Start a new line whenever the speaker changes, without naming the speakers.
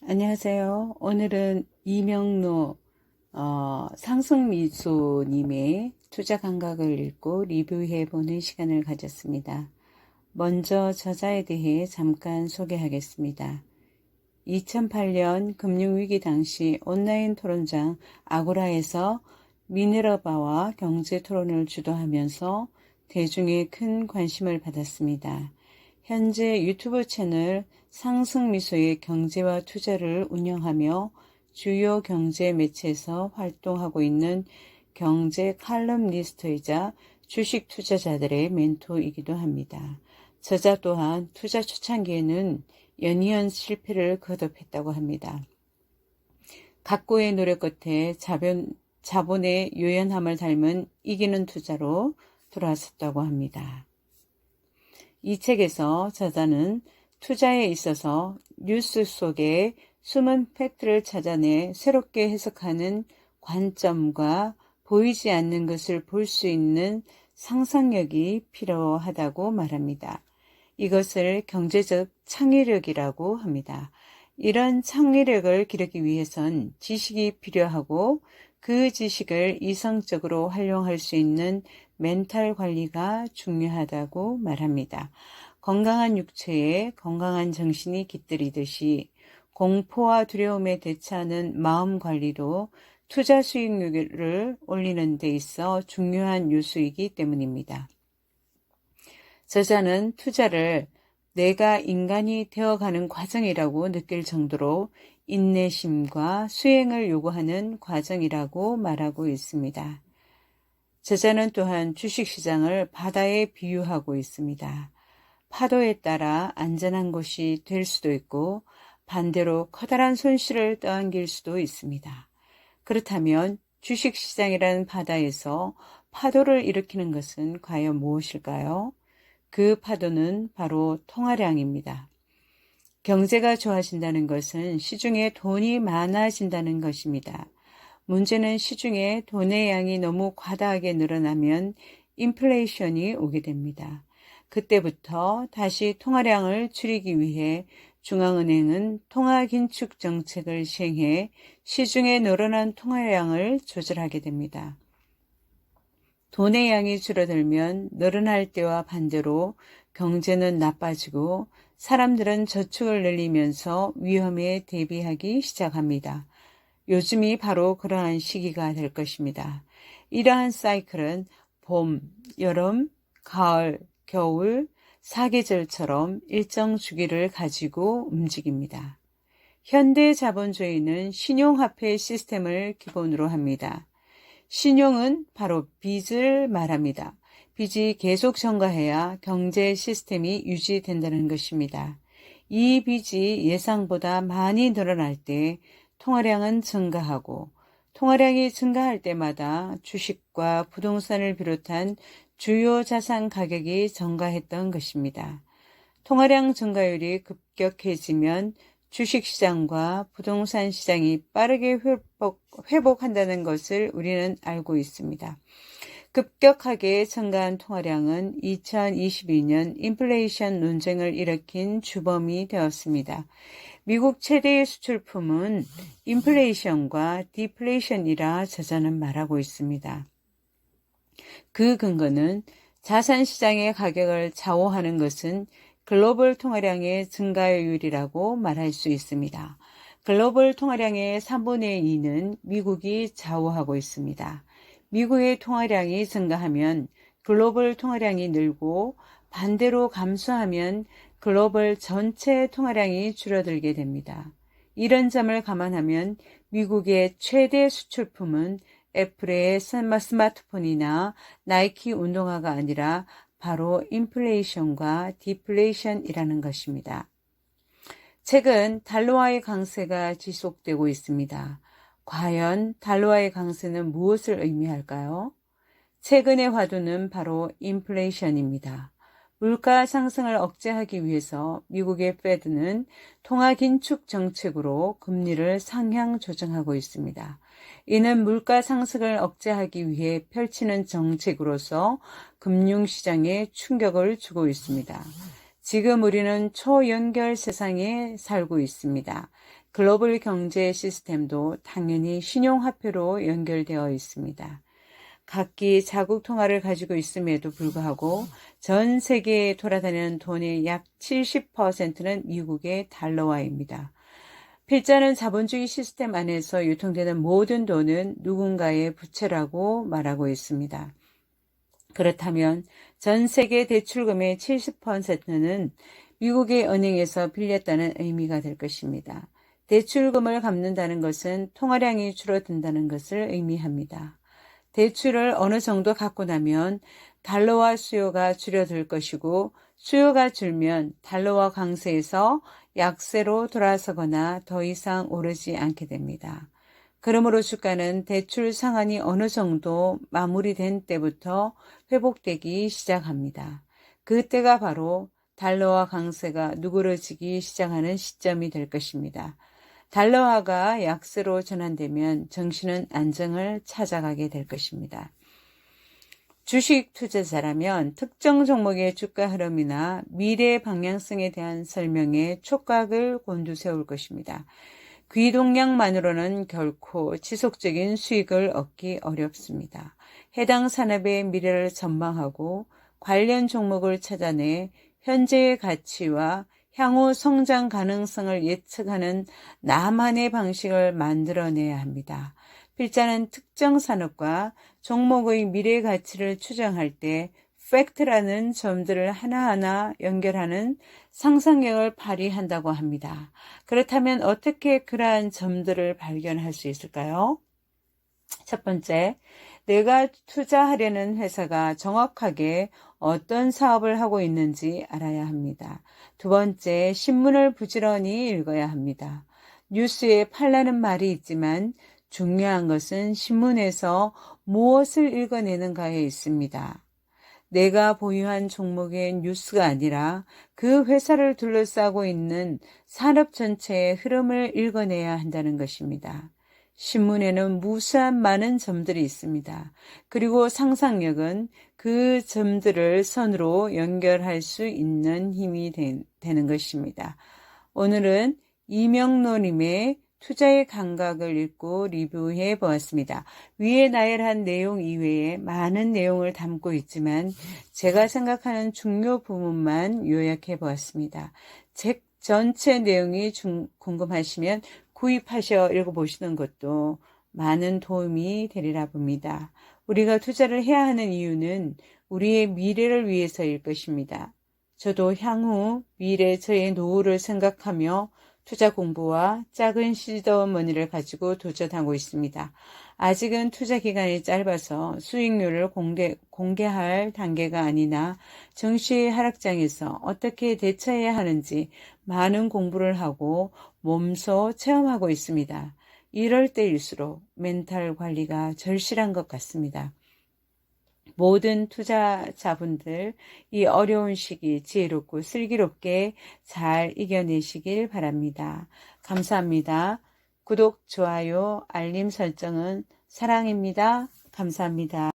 안녕하세요. 오늘은 이명로 상승미소님의 투자 감각을 읽고 리뷰해보는 시간을 가졌습니다. 먼저 저자에 대해 잠깐 소개하겠습니다. 2008년 금융위기 당시 온라인 토론장 아고라에서 미네르바와 경제 토론을 주도하면서 대중의 큰 관심을 받았습니다. 현재 유튜브 채널 상승미소의 경제와 투자를 운영하며 주요 경제 매체에서 활동하고 있는 경제 칼럼니스트이자 주식 투자자들의 멘토이기도 합니다. 저자 또한 투자 초창기에는 연이은 실패를 거듭했다고 합니다. 각고의 노력 끝에 자본의 요연함을 닮은 이기는 투자로 돌아섰다고 합니다. 이 책에서 저자는 투자에 있어서 뉴스 속에 숨은 팩트를 찾아내 새롭게 해석하는 관점과 보이지 않는 것을 볼 수 있는 상상력이 필요하다고 말합니다. 이것을 경제적 창의력이라고 합니다. 이런 창의력을 기르기 위해선 지식이 필요하고 그 지식을 이성적으로 활용할 수 있는 멘탈 관리가 중요하다고 말합니다. 건강한 육체에 건강한 정신이 깃들이듯이 공포와 두려움에 대처하는 마음 관리도 투자 수익률을 올리는 데 있어 중요한 요소이기 때문입니다. 저자는 투자를 내가 인간이 되어가는 과정이라고 느낄 정도로 인내심과 수행을 요구하는 과정이라고 말하고 있습니다. 저자는 또한 주식시장을 바다에 비유하고 있습니다. 파도에 따라 안전한 곳이 될 수도 있고 반대로 커다란 손실을 떠안길 수도 있습니다. 그렇다면 주식시장이라는 바다에서 파도를 일으키는 것은 과연 무엇일까요? 그 파도는 바로 통화량입니다. 경제가 좋아진다는 것은 시중에 돈이 많아진다는 것입니다. 문제는 시중에 돈의 양이 너무 과다하게 늘어나면 인플레이션이 오게 됩니다. 그때부터 다시 통화량을 줄이기 위해 중앙은행은 통화긴축 정책을 시행해 시중에 늘어난 통화량을 조절하게 됩니다. 돈의 양이 줄어들면 늘어날 때와 반대로 경제는 나빠지고 사람들은 저축을 늘리면서 위험에 대비하기 시작합니다. 요즘이 바로 그러한 시기가 될 것입니다. 이러한 사이클은 봄, 여름, 가을, 겨울, 사계절처럼 일정 주기를 가지고 움직입니다. 현대 자본주의는 신용화폐 시스템을 기본으로 합니다. 신용은 바로 빚을 말합니다. 빚이 계속 증가해야 경제 시스템이 유지된다는 것입니다. 이 빚이 예상보다 많이 늘어날 때 통화량은 증가하고 통화량이 증가할 때마다 주식과 부동산을 비롯한 주요 자산 가격이 증가했던 것입니다. 통화량 증가율이 급격해지면 주식시장과 부동산 시장이 빠르게 회복한다는 것을 우리는 알고 있습니다. 급격하게 증가한 통화량은 2022년 인플레이션 논쟁을 일으킨 주범이 되었습니다. 미국 최대의 수출품은 인플레이션과 디플레이션이라 저자는 말하고 있습니다. 그 근거는 자산시장의 가격을 좌우하는 것은 글로벌 통화량의 증가율이라고 말할 수 있습니다. 글로벌 통화량의 3분의 2는 미국이 좌우하고 있습니다. 미국의 통화량이 증가하면 글로벌 통화량이 늘고 반대로 감소하면 글로벌 전체 통화량이 줄어들게 됩니다. 이런 점을 감안하면 미국의 최대 수출품은 애플의 스마트폰이나 나이키 운동화가 아니라 바로 인플레이션과 디플레이션이라는 것입니다. 최근 달러화의 강세가 지속되고 있습니다. 과연 달러화의 강세는 무엇을 의미할까요? 최근의 화두는 바로 인플레이션입니다. 물가 상승을 억제하기 위해서 미국의 페드는 통화 긴축 정책으로 금리를 상향 조정하고 있습니다. 이는 물가 상승을 억제하기 위해 펼치는 정책으로서 금융시장에 충격을 주고 있습니다. 지금 우리는 초연결 세상에 살고 있습니다. 글로벌 경제 시스템도 당연히 신용화폐로 연결되어 있습니다. 각기 자국 통화를 가지고 있음에도 불구하고 전 세계에 돌아다니는 돈의 약 70%는 미국의 달러화입니다. 필자는 자본주의 시스템 안에서 유통되는 모든 돈은 누군가의 부채라고 말하고 있습니다. 그렇다면 전 세계 대출금의 70%는 미국의 은행에서 빌렸다는 의미가 될 것입니다. 대출금을 갚는다는 것은 통화량이 줄어든다는 것을 의미합니다. 대출을 어느 정도 갚고 나면 달러화 수요가 줄어들 것이고 수요가 줄면 달러화 강세에서 약세로 돌아서거나 더 이상 오르지 않게 됩니다. 그러므로 주가는 대출 상환이 어느 정도 마무리된 때부터 회복되기 시작합니다. 그때가 바로 달러화 강세가 누그러지기 시작하는 시점이 될 것입니다. 달러화가 약세로 전환되면 정신은 안정을 찾아가게 될 것입니다. 주식 투자자라면 특정 종목의 주가 흐름이나 미래 방향성에 대한 설명에 촉각을 곤두세울 것입니다. 귀동량만으로는 결코 지속적인 수익을 얻기 어렵습니다. 해당 산업의 미래를 전망하고 관련 종목을 찾아내 현재의 가치와 향후 성장 가능성을 예측하는 나만의 방식을 만들어내야 합니다. 필자는 특정 산업과 종목의 미래 가치를 추정할 때 팩트라는 점들을 하나하나 연결하는 상상력을 발휘한다고 합니다. 그렇다면 어떻게 그러한 점들을 발견할 수 있을까요? 첫 번째, 내가 투자하려는 회사가 정확하게 어떤 사업을 하고 있는지 알아야 합니다. 두 번째, 신문을 부지런히 읽어야 합니다. 뉴스에 팔라는 말이 있지만 중요한 것은 신문에서 무엇을 읽어내는가에 있습니다. 내가 보유한 종목의 뉴스가 아니라 그 회사를 둘러싸고 있는 산업 전체의 흐름을 읽어내야 한다는 것입니다. 신문에는 무수한 많은 점들이 있습니다. 그리고 상상력은 그 점들을 선으로 연결할 수 있는 힘이 되는 것입니다. 오늘은 이명노님의 투자의 감각을 읽고 리뷰해 보았습니다. 위에 나열한 내용 이외에 많은 내용을 담고 있지만 제가 생각하는 중요 부분만 요약해 보았습니다. 책 전체 내용이 궁금하시면 구입하셔 읽어보시는 것도 많은 도움이 되리라 봅니다. 우리가 투자를 해야 하는 이유는 우리의 미래를 위해서일 것입니다. 저도 향후 미래 저의 노후를 생각하며 투자 공부와 작은 시드머니를 가지고 도전하고 있습니다. 아직은 투자 기간이 짧아서 수익률을 공개할 단계가 아니나 증시 하락장에서 어떻게 대처해야 하는지 많은 공부를 하고 몸소 체험하고 있습니다. 이럴 때일수록 멘탈 관리가 절실한 것 같습니다. 모든 투자자분들 이 어려운 시기 지혜롭고 슬기롭게 잘 이겨내시길 바랍니다. 감사합니다. 구독, 좋아요, 알림 설정은 사랑입니다. 감사합니다.